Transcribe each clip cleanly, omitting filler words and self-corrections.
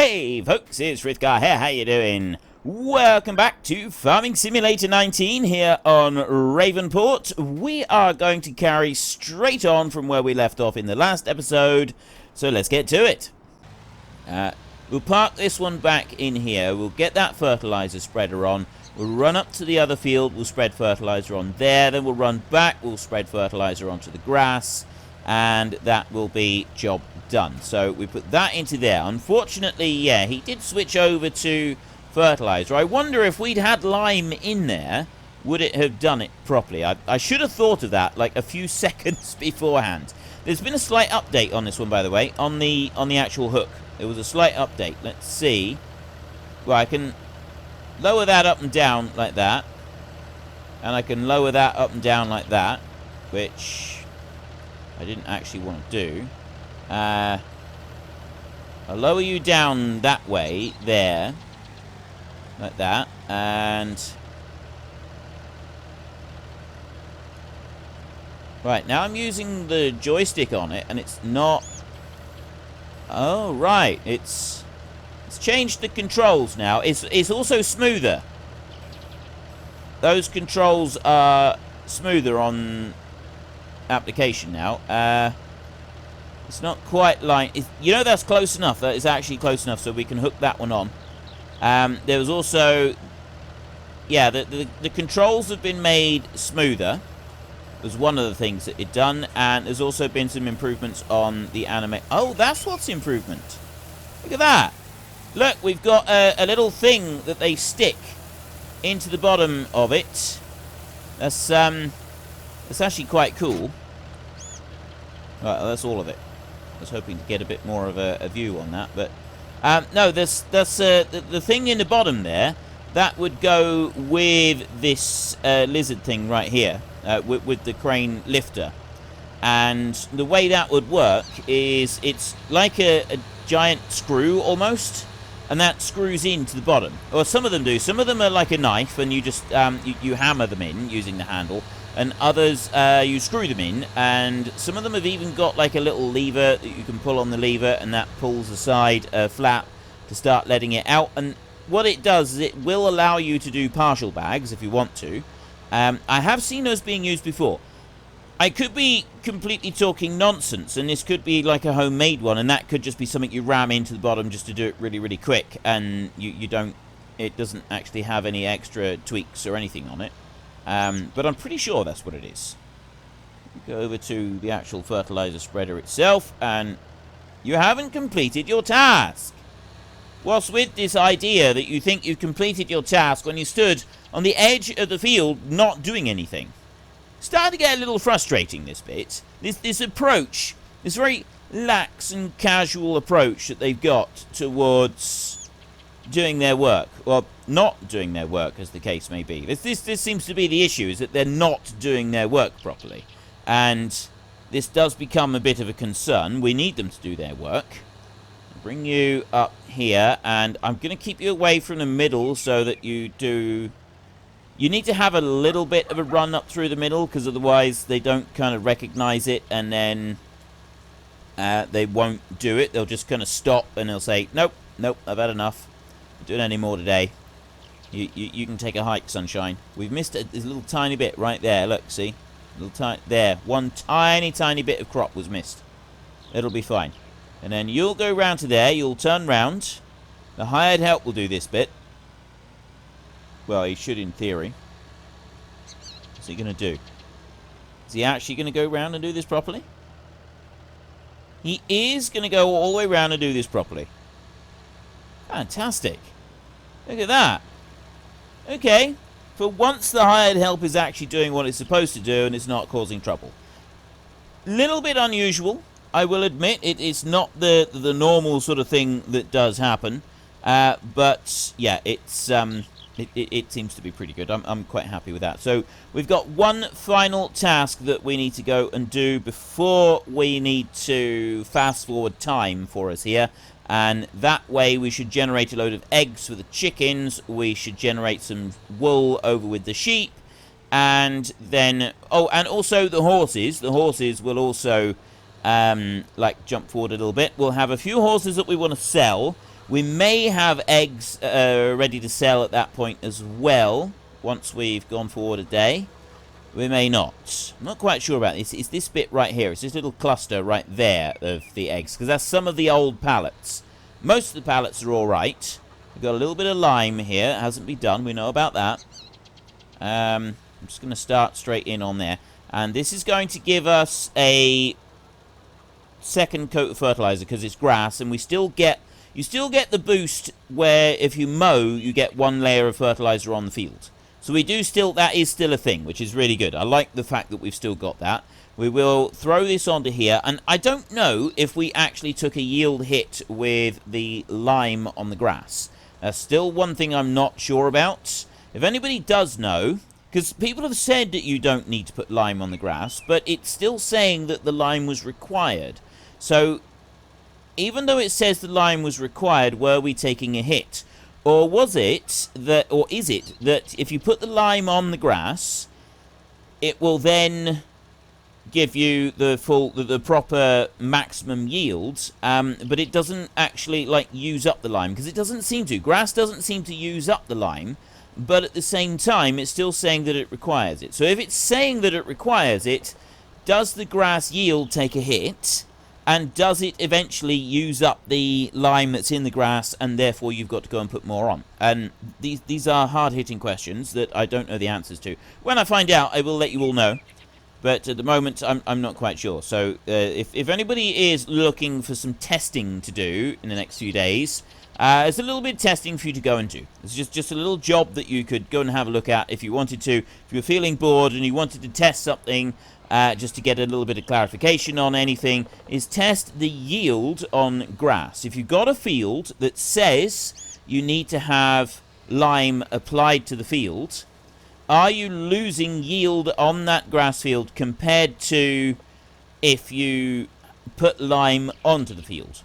Hey folks, it's Frithgar here, how you doing? Welcome back to Farming Simulator 19 here on Ravenport. We are going to carry straight on from where we left off in the last episode, so let's get to it. We'll park this one back in here, we'll get that fertilizer spreader on, we'll run up to the other field, we'll spread fertilizer on there, then we'll run back, we'll spread fertilizer onto the grass, and that will be job done. So we put that into there. Unfortunately, yeah, he did switch over to fertilizer. I wonder if we'd had lime in there, would it have done it properly? I should have thought of that like a few seconds beforehand. There's been a slight update on this one, by the way, on the actual hook. There was a slight update. Let's see. Well, I can lower that up and down like that, and I can lower that up and down like that, which I didn't actually want to do. I'll lower you down that way, there, like that, and right, now I'm using the joystick on it, and it's not, oh, right, it's changed the controls now. It's also smoother. Those controls are smoother on application now. It's not quite like, you know, that's close enough. That is actually close enough, so we can hook that one on. There was also, yeah, the controls have been made smoother. Was one of the things that it done, and there's also been some improvements on the anime. Oh, that's what's improvement. Look at that. Look, we've got a little thing that they stick into the bottom of it. That's actually quite cool. Right, well, that's all of it. I was hoping to get a bit more of a view on that, but no, that's the thing in the bottom there. That would go with this lizard thing right here, with the crane lifter. And the way that would work is it's like a giant screw almost, and that screws into the bottom. Or some of them do. Some of them are like a knife, and you just you hammer them in using the handle. And others, you screw them in, and some of them have even got like a little lever that you can pull on the lever, and that pulls aside a flap to start letting it out. And what it does is it will allow you to do partial bags if you want to. I have seen those being used before. I could be completely talking nonsense, and this could be like a homemade one, and that could just be something you ram into the bottom just to do it really, really quick, and it doesn't actually have any extra tweaks or anything on it. But I'm pretty sure that's what it is. Go over to the actual fertilizer spreader itself, and you haven't completed your task. What's with this idea that you think you've completed your task when you stood on the edge of the field not doing anything? Starting to get a little frustrating, this bit. This approach, this very lax and casual approach that they've got towards doing their work, or not doing their work, as the case may be. This seems to be the issue, is that they're not doing their work properly. And this does become a bit of a concern. We need them to do their work. Bring you up here, and I'm going to keep you away from the middle so that you do... You need to have a little bit of a run up through the middle, because otherwise they don't kind of recognize it, and then they won't do it. They'll just kind of stop, and they'll say, nope, I've had enough. Doing any more today. You can take a hike, sunshine. We've missed a little tiny bit right there. Look, see, there. One tiny bit of crop was missed. It'll be fine. And then you'll go round to there. You'll turn round. The hired help will do this bit. Well, he should in theory. What's he going to do? Is he actually going to go round and do this properly? He is going to go all the way round and do this properly. Fantastic. Look at that. Okay. For once, the hired help is actually doing what it's supposed to do, and it's not causing trouble. Little bit unusual, I will admit. It's not the normal sort of thing that does happen. But, yeah, it seems to be pretty good. I'm quite happy with that. So, we've got one final task that we need to go and do before we need to fast-forward time for us here. And that way we should generate a load of eggs for the chickens, we should generate some wool over with the sheep, and then, oh, and also the horses will also, like, jump forward a little bit. We'll have a few horses that we want to sell. We may have eggs ready to sell at that point as well, once we've gone forward a day. We may not. I'm not quite sure about this. It's this bit right here. It's this little cluster right there of the eggs, because that's some of the old pallets. Most of the pallets are all right. We've got a little bit of lime here. It hasn't been done. We know about that. I'm just going to start straight in on there. And this is going to give us a second coat of fertilizer because it's grass, and you still get the boost where if you mow, you get one layer of fertilizer on the field. So that is still a thing, which is really good. I like the fact that we've still got that. We will throw this onto here, and I don't know if we actually took a yield hit with the lime on the grass. That's still one thing I'm not sure about. If anybody does know, because people have said that you don't need to put lime on the grass, but it's still saying that the lime was required. So, even though it says the lime was required, were we taking a hit? Or is it that if you put the lime on the grass, it will then give you the proper maximum yields, but it doesn't actually, like, use up the lime, because it doesn't seem to. Grass doesn't seem to use up the lime, but at the same time, it's still saying that it requires it. So if it's saying that it requires it, does the grass yield take a hit? And does it eventually use up the lime that's in the grass, and therefore you've got to go and put more on? And these are hard-hitting questions that I don't know the answers to. When I find out, I will let you all know. But at the moment, I'm not quite sure. So if anybody is looking for some testing to do in the next few days, there's a little bit of testing for you to go and do. It's just a little job that you could go and have a look at if you wanted to. If you were feeling bored and you wanted to test something, just to get a little bit of clarification on anything, is test the yield on grass. If you've got a field that says you need to have lime applied to the field, are you losing yield on that grass field compared to if you put lime onto the field?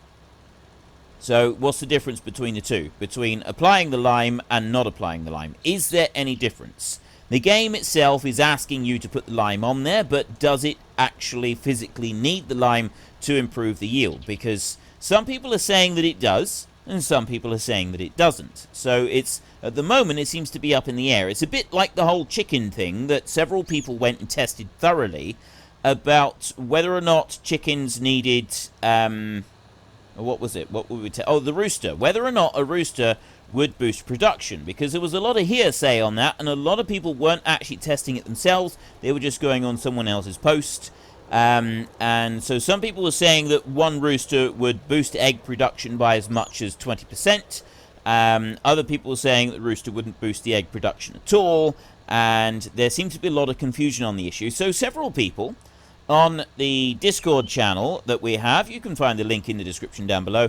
So what's the difference between the two? Between applying the lime and not applying the lime? Is there any difference? The game itself is asking you to put the lime on there, but does it actually physically need the lime to improve the yield? Because some people are saying that it does, and some people are saying that it doesn't. So it's, at the moment, it seems to be up in the air. It's a bit like the whole chicken thing that several people went and tested thoroughly about whether or not chickens needed, what was it? What would we tell? Oh, the rooster. Whether or not a rooster would boost production, because there was a lot of hearsay on that, and a lot of people weren't actually testing it themselves. They were just going on someone else's post. And so some people were saying that one rooster would boost egg production by as much as 20%. Other people were saying that the rooster wouldn't boost the egg production at all, and there seemed to be a lot of confusion on the issue. So several people on the Discord channel that we have, you can find the link in the description down below,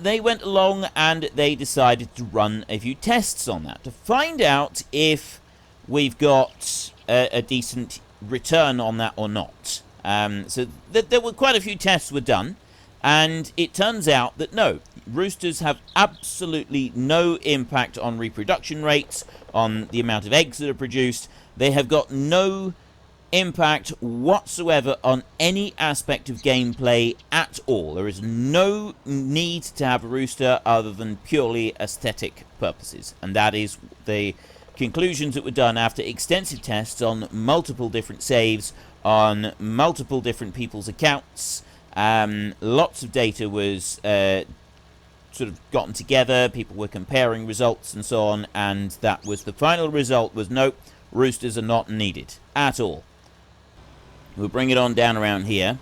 they went along and they decided to run a few tests on that to find out if we've got a decent return on that or not. So there were quite a few tests were done, and it turns out that no, roosters have absolutely no impact on reproduction rates, on the amount of eggs that are produced. They have got no impact whatsoever on any aspect of gameplay at all. There is no need to have a rooster other than purely aesthetic purposes, and that is the conclusions that were done after extensive tests on multiple different saves, on multiple different people's accounts. Lots of data was sort of gotten together, people were comparing results and so on, and that was the final result was nope, roosters are not needed at all. We'll bring it on down around here.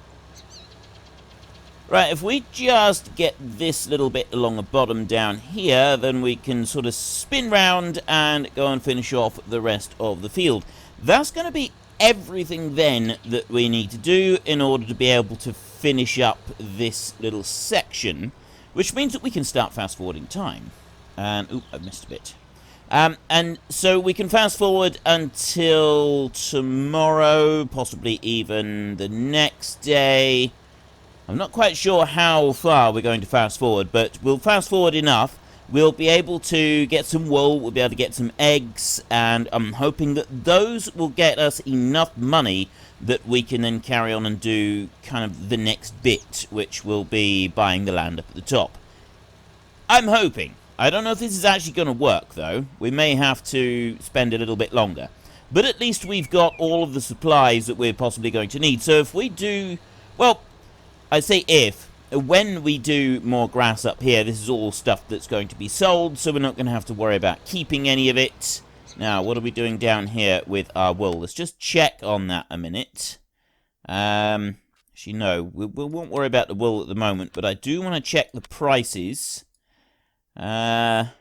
Right, if we just get this little bit along the bottom down here, then we can sort of spin round and go and finish off the rest of the field. That's going to be everything then that we need to do in order to be able to finish up this little section, which means that we can start fast forwarding time. And, oop, I missed a bit. And so we can fast forward until tomorrow, possibly even the next day. I'm not quite sure how far we're going to fast forward, but we'll fast forward enough. We'll be able to get some wool, we'll be able to get some eggs, and I'm hoping that those will get us enough money that we can then carry on and do kind of the next bit, which will be buying the land up at the top. I'm hoping. I don't know if this is actually going to work, though. We may have to spend a little bit longer. But at least we've got all of the supplies that we're possibly going to need. So if we do... Well, I say if. When we do more grass up here, this is all stuff that's going to be sold, so we're not going to have to worry about keeping any of it. Now, what are we doing down here with our wool? Let's just check on that a minute. Actually, no, we won't worry about the wool at the moment, but I do want to check the prices. It's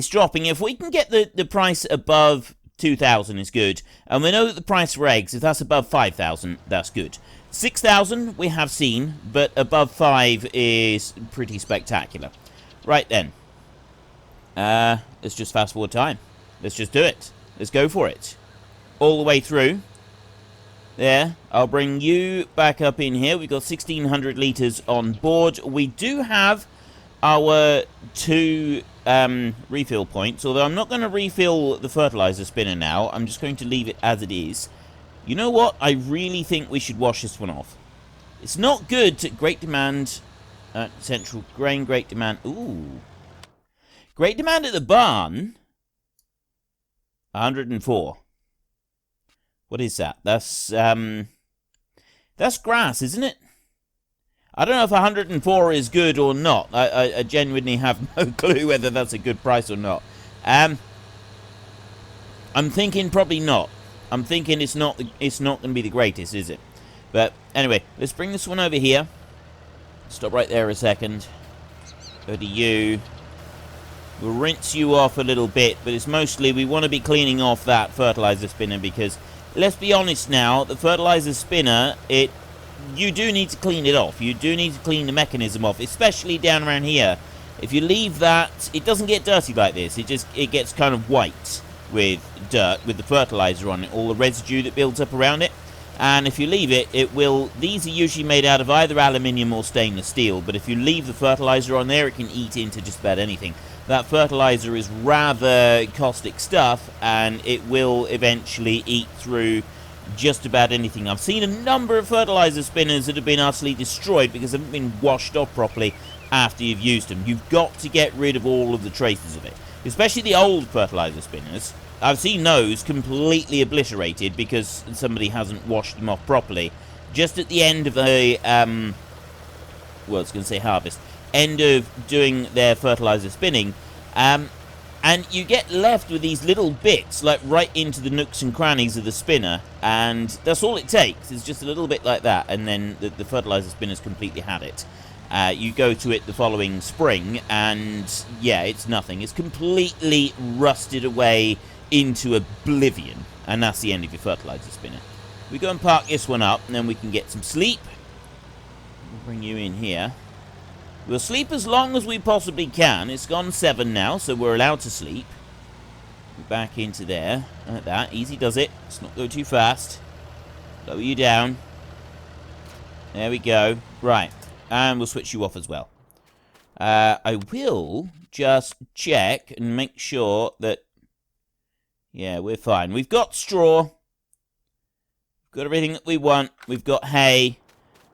dropping. If we can get the price above 2,000 is good. And we know that the price for eggs, if that's above 5,000, that's good. 6,000 we have seen, but above 5 is pretty spectacular. Right then. Let's just fast forward time. Let's just do it. Let's go for it. All the way through. There. I'll bring you back up in here. We've got 1,600 litres on board. We do have our 2 refill points, although I'm not going to refill the fertilizer spinner now. I'm just going to leave it as it is. You know what? I really think we should wash this one off. It's not good to great demand at central grain, great demand. Ooh. Great demand at the barn. 104. What is that? That's grass, isn't it? I don't know if 104 is good or not. I genuinely have no clue whether that's a good price or not. I'm thinking probably not. I'm thinking it's not going to be the greatest, is it? But anyway, let's bring this one over here. Stop right there a second. Go to you. We'll rinse you off a little bit, but it's mostly we want to be cleaning off that fertilizer spinner because, let's be honest now, the fertilizer spinner, you do need to clean it off. You do need to clean the mechanism off, especially down around here. If you leave that, it doesn't get dirty like this. It gets kind of white with dirt, with the fertilizer on it, all the residue that builds up around it. And if you leave it, it will... These are usually made out of either aluminium or stainless steel, but if you leave the fertilizer on there, it can eat into just about anything. That fertilizer is rather caustic stuff, and it will eventually eat through just about anything. I've seen a number of fertilizer spinners that have been utterly destroyed because they haven't been washed off properly after you've used them. You've got to get rid of all of the traces of it, especially the old fertilizer spinners. I've seen those completely obliterated because somebody hasn't washed them off properly. Just at the end of the, well, I was going to say harvest, end of doing their fertilizer spinning, and you get left with these little bits, like right into the nooks and crannies of the spinner, and that's all it takes. It's just a little bit like that, and then the fertilizer spinner's completely had it. You go to it the following spring, and yeah, it's nothing. It's completely rusted away into oblivion, and that's the end of your fertilizer spinner. We go and park this one up, and then we can get some sleep. We'll bring you in here. We'll sleep as long as we possibly can. It's gone 7 now, so we're allowed to sleep. Back into there. Like that. Easy does it. Let's not go too fast. Lower you down. There we go. Right. And we'll switch you off as well. I will just check and make sure that... Yeah, we're fine. We've got straw. We've got everything that we want. We've got hay.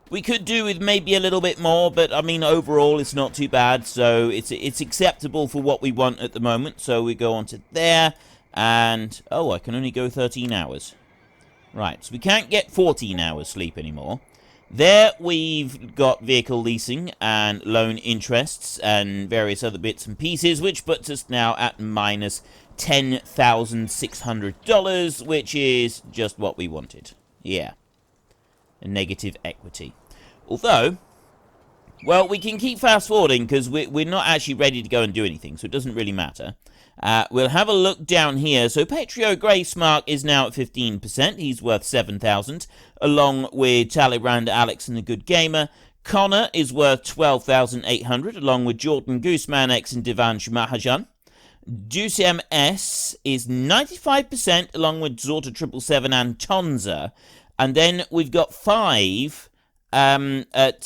We could do with maybe a little bit more, but I mean, overall, it's not too bad. So it's acceptable for what we want at the moment. So we go on to there, and oh, I can only go 13 hours. Right, so we can't get 14 hours sleep anymore. There we've got vehicle leasing and loan interests and various other bits and pieces, which puts us now at minus $10,600, which is just what we wanted. Yeah. A negative equity. Although, well, we can keep fast forwarding because we're not actually ready to go and do anything, so it doesn't really matter. We'll have a look down here. So Petrio Graysmark is now at 15%. He's worth 7,000, along with Talleyrand Alex and the Good Gamer. Connor is worth 12,800, along with Jordan Gooseman X and Divansh Mahajan. Deuce MS is 95%, along with Zorta 777 and Tonza. And then we've got 5 at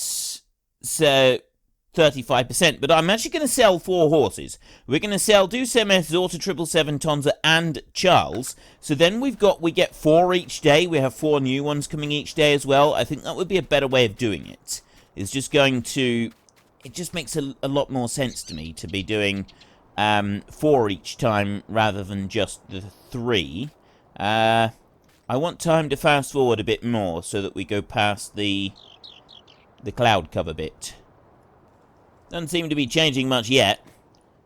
35%. But I'm actually going to sell 4 horses. We're going to sell Deuce MS, Zorta 777, Tonza, and Charles. So then we get 4 each day. We have 4 new ones coming each day as well. I think that would be a better way of doing it. It's just going to it just makes a lot more sense to me to be doing 4 each time rather than just the 3. I want time to fast forward a bit more so that we go past the cloud cover bit. Doesn't seem to be changing much yet.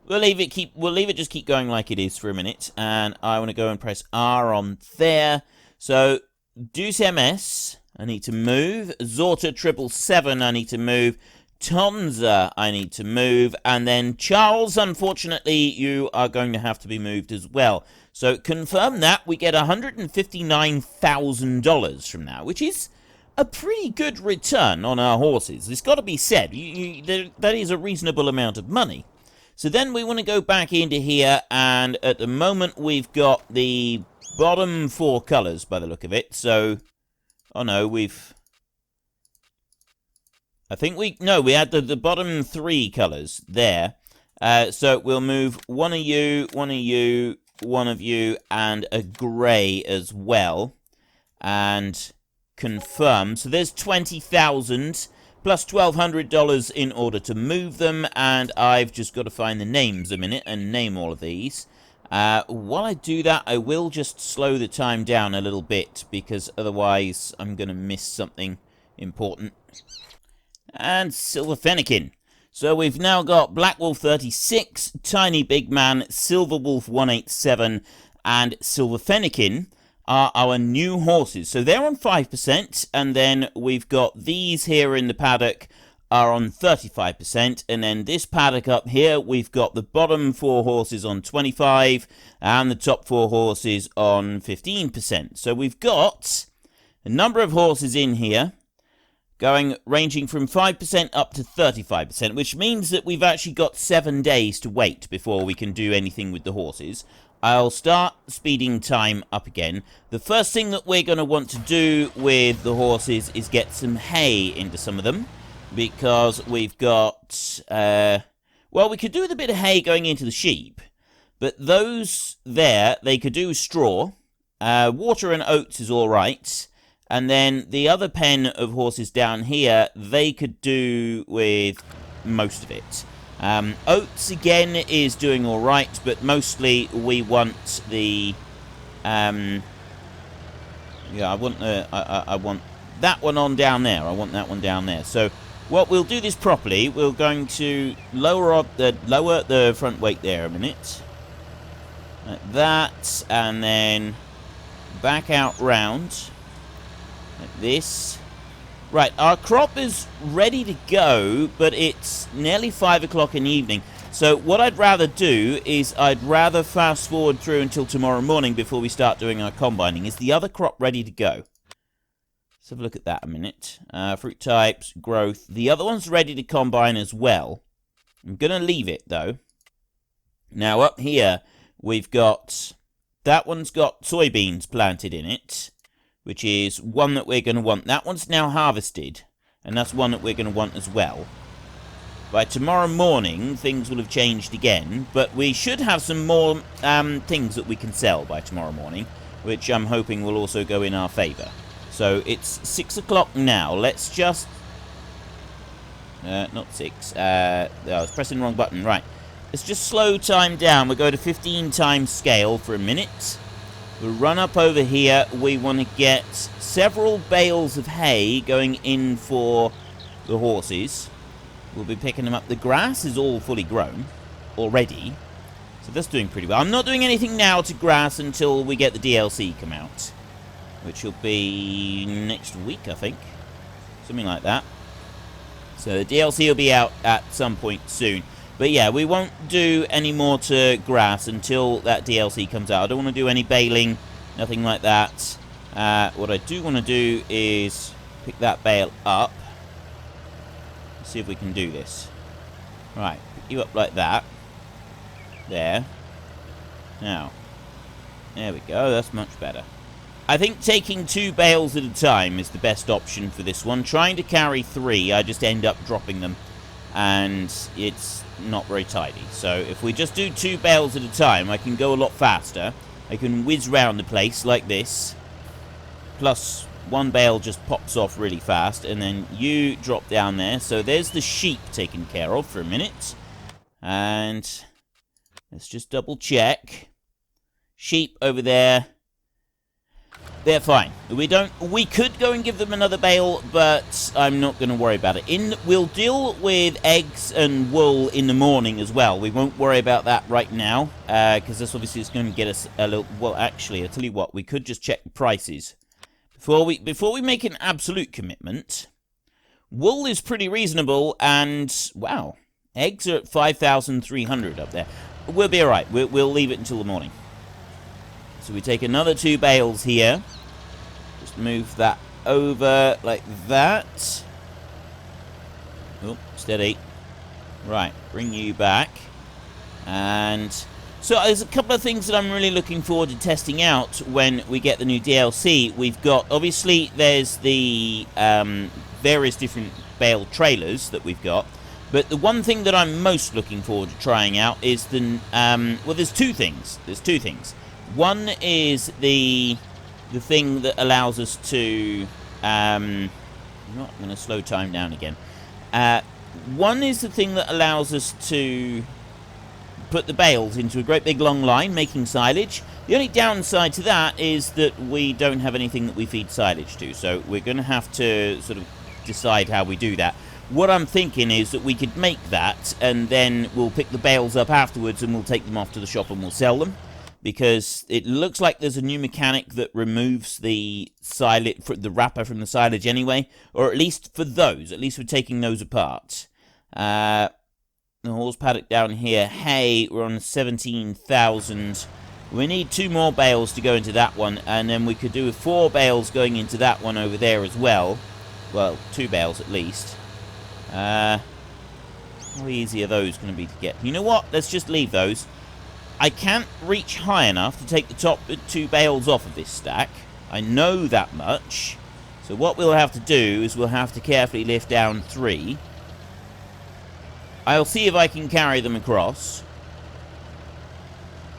We'll leave it just keep going like it is for a minute, and I want to go and press R on there. So Deuce MS, I need to move. Zorta 777, I need to move. Tonza, I need to move. And then Charles, unfortunately, you are going to have to be moved as well. So confirm that. We get $159,000 from now, which is a pretty good return on our horses. It's got to be said. That is a reasonable amount of money. So then we want to go back into here, and at the moment we've got the bottom 4 colours by the look of it. So, oh no, we had the bottom 3 colours there. So we'll move one of you, one of you, one of you, and a grey as well. And confirm. So there's 20,000 plus $1,200 in order to move them, and I've just got to find the names a minute and name all of these. While I do that, I will just slow the time down a little bit, because otherwise I'm going to miss something important. And Silver Fennekin. So we've now got Black Wolf 36, Tiny Big Man, Silver Wolf 187, and Silver Fennekin are our new horses. So they're on 5%, and then we've got these here in the paddock are on 35%, and then this paddock up here, we've got the bottom 4 horses on 25%, and the top 4 horses on 15%. So we've got a number of horses in here, ranging from 5% up to 35%, which means that we've actually got 7 days to wait before we can do anything with the horses. I'll start speeding time up again. The first thing that we're going to want to do with the horses is get some hay into some of them, because we've got, well, we could do with a bit of hay going into the sheep, but those there, they could do straw. Water and oats is all right. And then the other pen of horses down here, they could do with most of it. Oats, again, is doing all right, but mostly we want the... yeah, I want that one on down there. I want that one down there. So what we'll do this properly, we're going to lower the front weight there a minute. Like that, and then back out round. Like this. Right, our crop is ready to go, but it's nearly 5 o'clock in the evening. So what I'd rather do is I'd rather fast forward through until tomorrow morning before we start doing our combining. Is the other crop ready to go? Let's have a look at that a minute. Fruit types, growth. The other one's ready to combine as well. I'm going to leave it, though. Now, up here, we've got... That one's got soybeans planted in it, which is one that we're going to want. That one's now harvested, and that's one that we're going to want as well. By tomorrow morning, things will have changed again, but we should have some more things that we can sell by tomorrow morning, which I'm hoping will also go in our favour. So it's 6 o'clock now. Let's just... not 6. I was pressing the wrong button. Right. Let's just slow time down. We'll go to 15 times scale for a minute. We'll run up over here. We want to get several bales of hay going in for the horses. We'll be picking them up. The grass is all fully grown already, so that's doing pretty well. I'm not doing anything now to grass until we get the DLC come out, which will be next week, I think. Something like that. So the DLC will be out at some point soon. But yeah, we won't do any more to grass until that DLC comes out. I don't want to do any baling, nothing like that. What I do want to do is pick that bale up. Let's see if we can do this. Right, pick you up like that. There. Now. There we go, that's much better. I think taking 2 bales at a time is the best option for this one. Trying to carry 3, I just end up dropping them, and it's not very tidy. So if we just do 2 bales at a time, I can go a lot faster. I can whiz round the place like this. Plus, one bale just pops off really fast, and then you drop down there. So there's the sheep taken care of for a minute. And let's just double check. Sheep over there. They're fine. We could go and give them another bale, but I'm not going to worry about it. We'll deal with eggs and wool in the morning as well. We won't worry about that right now, because this obviously is going to get us a little... Well, actually, I'll tell you what. We could just check the prices. Before we make an absolute commitment, wool is pretty reasonable, and, wow, eggs are at 5,300 up there. We'll be alright. We'll leave it until the morning. So we take another 2 bales here. Just move that over like that. Oh, steady. Right, bring you back. And so there's a couple of things that I'm really looking forward to testing out when we get the new DLC. We've got, obviously, there's the various different bale trailers that we've got. But the one thing that I'm most looking forward to trying out is the... well, there's 2 things. There's 2 things. One is the thing that allows us to... I'm going to slow time down again. One is the thing that allows us to put the bales into a great big long line, making silage. The only downside to that is that we don't have anything that we feed silage to, so we're going to have to sort of decide how we do that. What I'm thinking is that we could make that, and then we'll pick the bales up afterwards, and we'll take them off to the shop and we'll sell them. Because it looks like there's a new mechanic that removes the silage, the wrapper from the silage anyway. Or at least for those. At least for taking those apart. The horse paddock down here. Hay, we're on 17,000. We need 2 more bales to go into that one. And then we could do 4 bales going into that one over there as well. Well, 2 bales at least. How easy are those going to be to get? You know what? Let's just leave those. I can't reach high enough to take the top 2 bales off of this stack. I know that much. So what we'll have to do is we'll have to carefully lift down 3. I'll see if I can carry them across.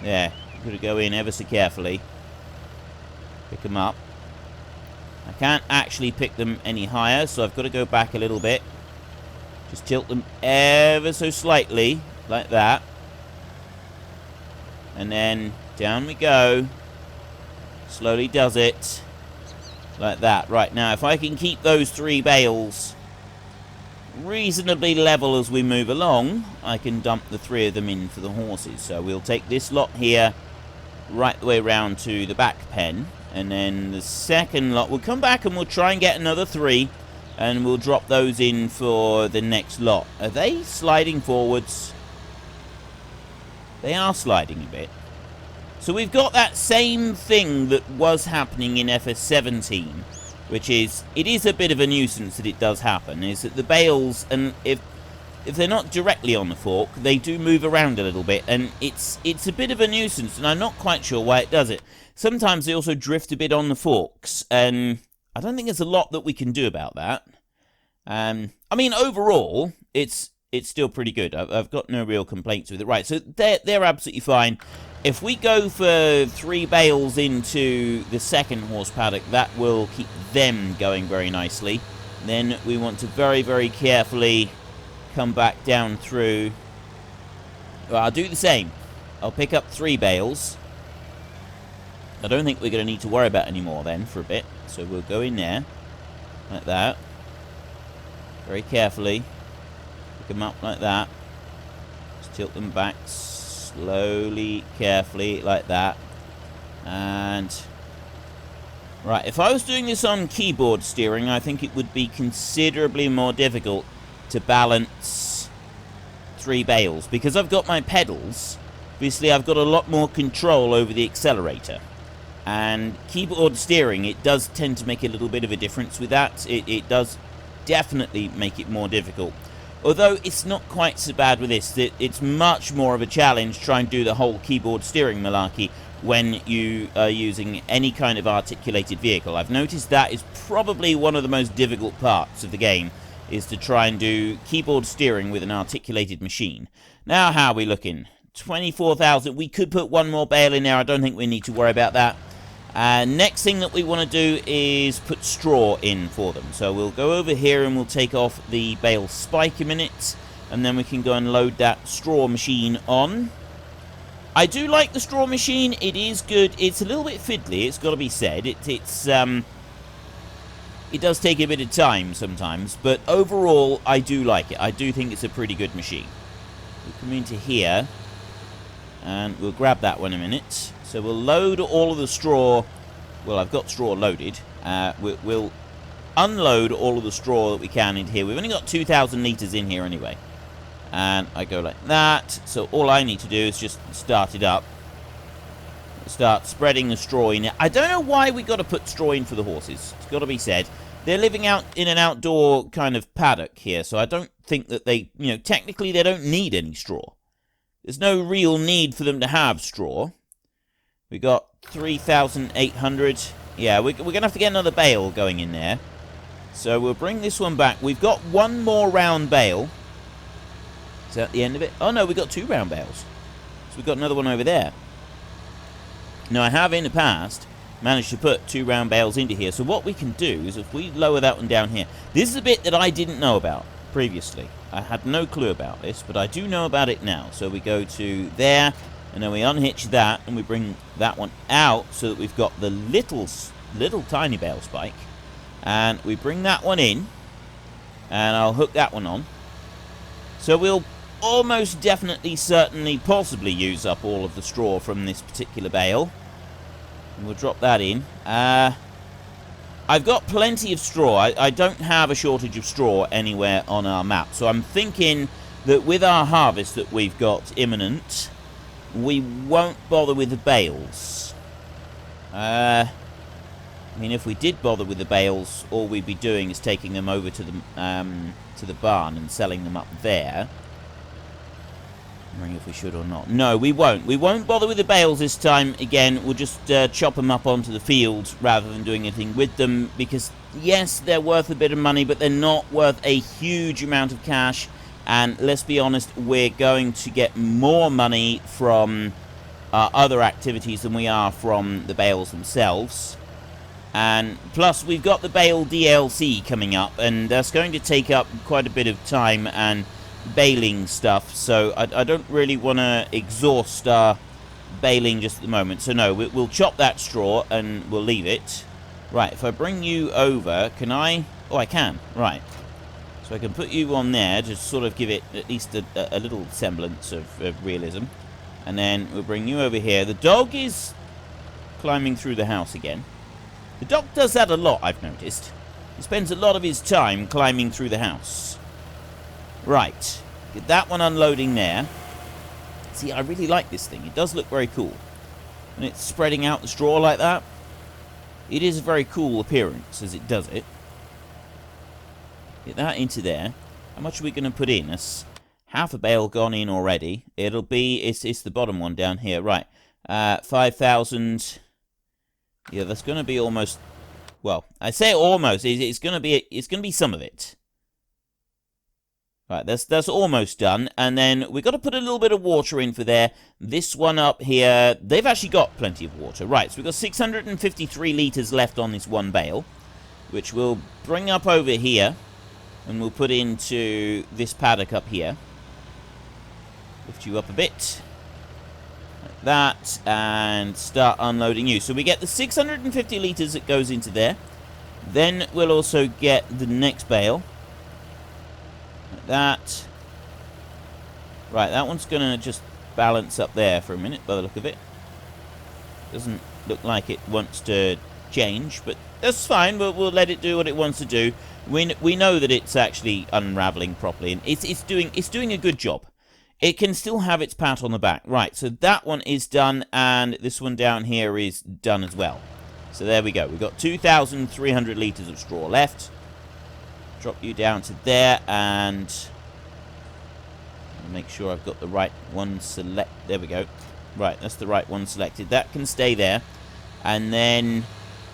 There. I've got to go in ever so carefully. Pick them up. I can't actually pick them any higher, so I've got to go back a little bit. Just tilt them ever so slightly, like that. And then down we go. Slowly does it. Like that. Right, now if I can keep those 3 bales reasonably level as we move along, I can dump the 3 of them in for the horses. So we'll take this lot here right the way round to the back pen. And then the second lot, we'll come back and we'll try and get another 3. And we'll drop those in for the next lot. Are they sliding forwards? They are sliding a bit. So we've got that same thing that was happening in FS17, which is, it is a bit of a nuisance that it does happen, is that the bales, and if they're not directly on the fork, they do move around a little bit, and it's a bit of a nuisance, and I'm not quite sure why it does it. Sometimes they also drift a bit on the forks, and I don't think there's a lot that we can do about that. I mean, overall, it's still pretty good. I've got no real complaints with it. Right, so they're absolutely fine. If we go for 3 bales into the second horse paddock, that will keep them going very nicely. Then we want to very, very carefully come back down through. Well, I'll do the same. I'll pick up 3 bales. I don't think we're going to need to worry about any more then for a bit. So we'll go in there, like that. Very carefully. Pick them up like that. Just tilt them back slowly, carefully, like that. And right, if I was doing this on keyboard steering, I think it would be considerably more difficult to balance 3 bales. Because I've got my pedals, obviously I've got a lot more control over the accelerator. And keyboard steering, it does tend to make a little bit of a difference with that. It does definitely make it more difficult. Although it's not quite so bad with this. It's much more of a challenge trying to do the whole keyboard steering malarkey when you are using any kind of articulated vehicle. I've noticed that is probably one of the most difficult parts of the game, is to try and do keyboard steering with an articulated machine. Now, how are we looking? 24,000. We could put 1 more bale in there. I don't think we need to worry about that. Next thing that we want to do is put straw in for them. So we'll go over here and we'll take off the bale spike a minute, and then we can go and load that straw machine on. I do like the straw machine. It is good. It's a little bit fiddly, it's got to be said. It does take a bit of time sometimes, but overall I do like it. I do think it's a pretty good machine. We'll come into here and we'll grab that one in a minute. So we'll load all of the straw. Well, I've got straw loaded. We'll unload all of the straw that we can in here. We've only got 2,000 litres in here anyway. And I go like that. So all I need to do is just start it up. Start spreading the straw in. I don't know why we got to put straw in for the horses. It's got to be said. They're living out in an outdoor kind of paddock here, so I don't think that they, technically they don't need any straw. There's no real need for them to have straw. We got 3,800. Yeah, we're going to have to get another bale going in there. So we'll bring this one back. We've got one more round bale. Is that the end of it? Oh, no, we've got 2 round bales. So we've got another one over there. Now, I have in the past managed to put 2 round bales into here. So what we can do is if we lower that one down here. This is a bit that I didn't know about previously. I had no clue about this, but I do know about it now. So we go to there, and then we unhitch that, and we bring that one out so that we've got the little tiny bale spike. And we bring that one in, and I'll hook that one on. So we'll almost definitely, certainly, possibly use up all of the straw from this particular bale. And we'll drop that in. I've got plenty of straw. I don't have a shortage of straw anywhere on our map. So I'm thinking that with our harvest that we've got imminent, we won't bother with the bales. I mean, if we did bother with the bales, all we'd be doing is taking them over to the barn and selling them up there. I'm wondering if we should or not. No, we won't. We won't bother with the bales this time. Again, we'll just chop them up onto the field rather than doing anything with them. Because, yes, they're worth a bit of money, but they're not worth a huge amount of cash. And let's be honest, we're going to get more money from other activities than we are from the bales themselves. And plus, we've got the bale DLC coming up, and that's going to take up quite a bit of time and baling stuff, so I don't really want to exhaust our baling just at the moment. So no, we'll chop that straw and we'll leave it. Right, if I bring you over, can I? Oh, I can. Right. So I can put you on there to sort of give it at least a little semblance of realism. And then we'll bring you over here. The dog is climbing through the house again. The dog does that a lot, I've noticed. He spends a lot of his time climbing through the house. Right, get that one unloading there. See, I really like this thing. It does look very cool. And it's spreading out the straw like that. It is a very cool appearance as it does it. Get that into there. How much are we going to put in? That's half a bale gone in already. It'll be, it's the bottom one down here. Right, 5,000. Yeah, that's going to be almost, well, I say almost. It's going to be some of it. Right, that's almost done, and then we've got to put a little bit of water in for there. This one up here, they've actually got plenty of water. Right, so we've got 653 litres left on this one bale, which we'll bring up over here, and we'll put into this paddock up here. Lift you up a bit, like that, and start unloading you. So we get the 650 litres that goes into there. Then we'll also get the next bale. Like that. Right, that one's going to just balance up there for a minute by the look of it. Doesn't look like it wants to change, but that's fine. We'll let it do what it wants to do. We know that it's actually unraveling properly, and it's doing a good job. It can still have its pat on the back. Right, so that one is done, and this one down here is done as well. So there we go. We've got 2,300 litres of straw left. Drop you down to there, and make sure I've got the right one select. There we go. Right, that's the right one selected. That can stay there. And then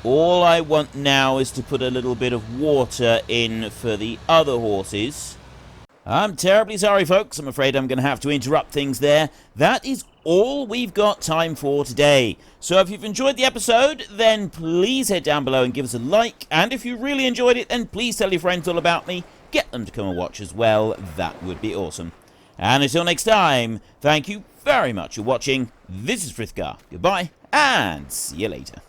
all I want now is to put a little bit of water in for the other horses. I'm terribly sorry, folks. I'm afraid I'm going to have to interrupt things there. That is all we've got time for today. So if you've enjoyed the episode, then please head down below and give us a like. And if you really enjoyed it, then please tell your friends all about me. Get them to come and watch as well. That would be awesome. And until next time, thank you very much for watching. This is Frithgar. Goodbye, and see you later.